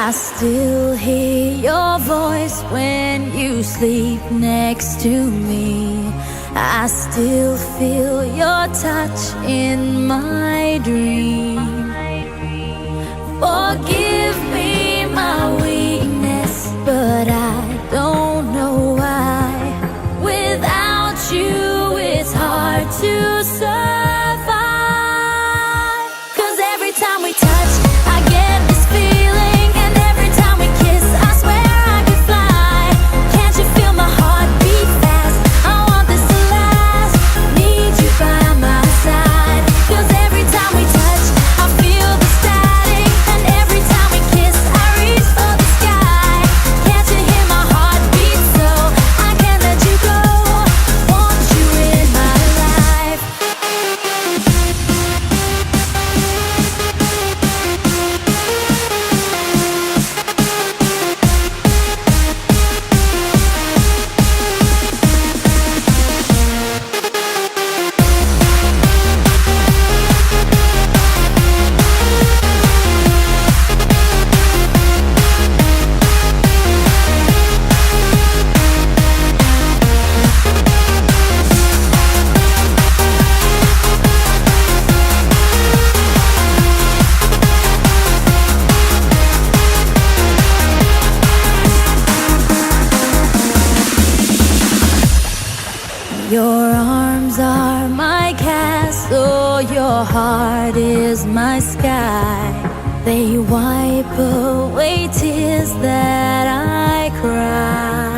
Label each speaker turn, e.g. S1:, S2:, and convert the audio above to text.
S1: I still hear your voice when you sleep next to me. I still feel your touch in my dream. Forgive me my weakness, but I don't know why. Without you, it's hard to survive. 'Cause every time we touch, I get this feeling, and every time we kiss, I swear I could fly. Can't you feel my heart beat fast? I want this to last. Need you by my side. 'Cause every time we touch, I feel the static, and every time we kiss, I reach for the sky. Can't you hear my heart beat? So I can't let you go. Want you in my life. Your arms are my castle, your heart is my sky. They wipe away tears that I cry.